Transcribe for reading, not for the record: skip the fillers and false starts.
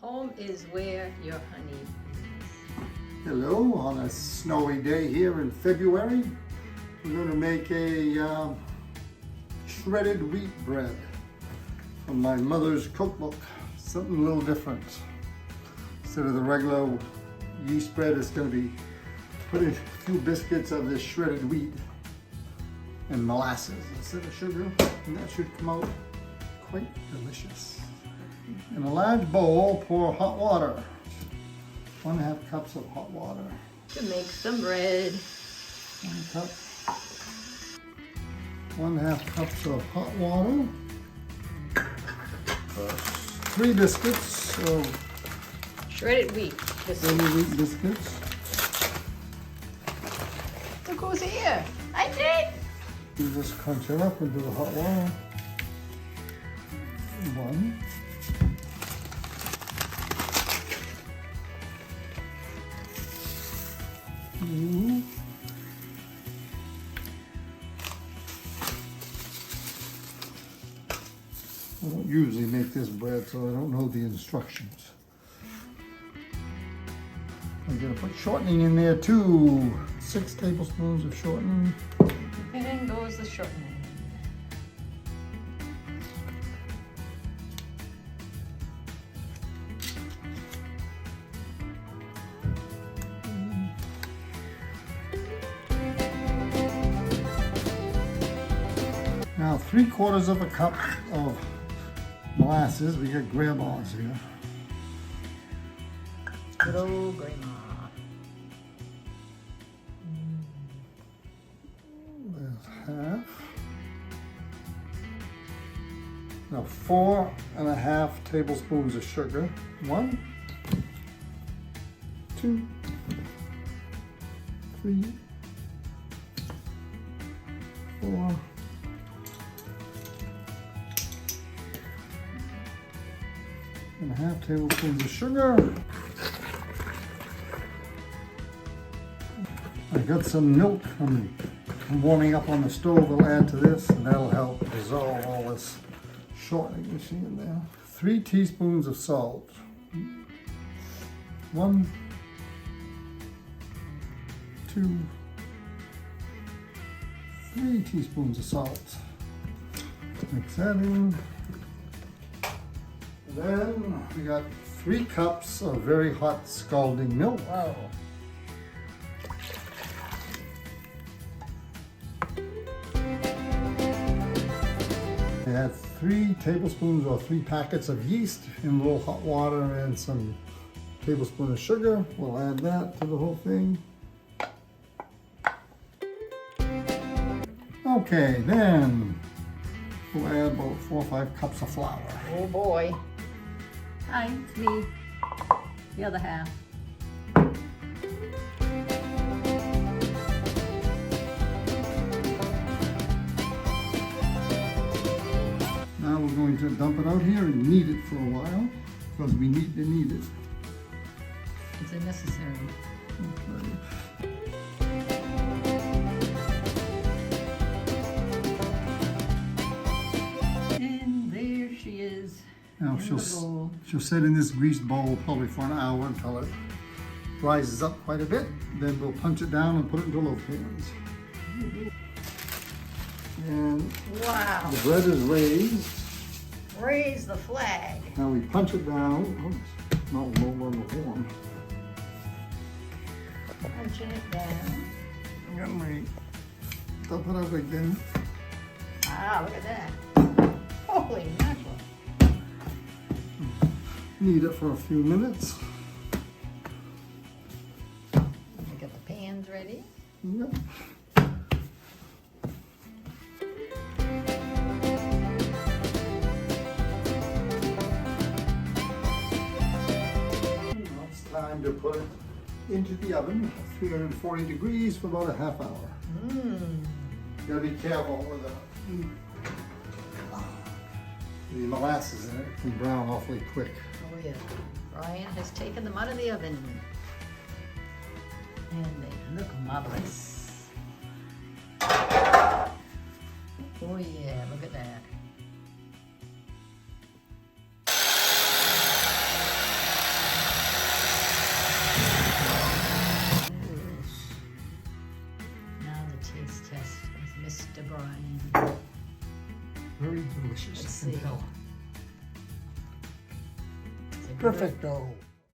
Home is where your honey is. Hello, on a snowy day here in February, we're going to make a shredded wheat bread from my mother's cookbook. Something a little different. Instead of the regular yeast bread, it's going to be put in a few biscuits of this shredded wheat and molasses instead of sugar, and that should come out quite delicious. In a large bowl, pour hot water. 1.5 cups of hot water. To make some bread. 1 cup. 1/2 cups of hot water. 3 biscuits of Shredded wheat. shredded wheat biscuits. Look who's here. I did. You just crunch it up into the hot water. 1. 2. I don't usually make this bread, so I don't know the instructions. I'm gonna put shortening in there too. 6 tablespoons of shortening. And in goes the shortening. Now 3/4 cup of molasses. We got grandmas here. Good old grandma. There's half. Now 4.5 tablespoons of sugar. 1, 2, 3, 4. 1/2 tablespoons of sugar. I got some milk I'm warming up on the stove. I'll add to this, and that'll help dissolve all this shortening you see in there. 3 teaspoons of salt. 1, 2, 3 teaspoons of salt. Mix that in. Then we got 3 cups of very hot scalding milk. Whoa. I add 3 tablespoons or 3 packets of yeast in a little hot water and some tablespoon of sugar. We'll add that to the whole thing. Okay, then we'll add about 4 or 5 cups of flour. Oh boy. Hi, it's me. The other half. Now we're going to dump it out here and knead it for a while because we need to knead it. It's unnecessary. Okay. And there she is. Now in the bowl. she'll sit in this greased bowl probably for an hour until it rises up quite a bit. Then we'll punch it down and put it into loaf pans. And Wow. the bread is raised. Raise the flag. Now we punch it down. Oh, it's not low on the horn. Punching it down. I got my dump it up again. Ah, look at that. Holy mackerel. Knead it for a few minutes. We got the pans ready. Yep. Now it's time to put it into the oven, 340 degrees for about a half hour. Mmm. You gotta be careful with the molasses in it. It can brown awfully quick. Oh yeah. Brian has taken them out of the oven. And they look marvelous. Oh yeah, look at that. Mr. Brian. Very delicious, Let's I can see. tell. Is it good? Perfecto.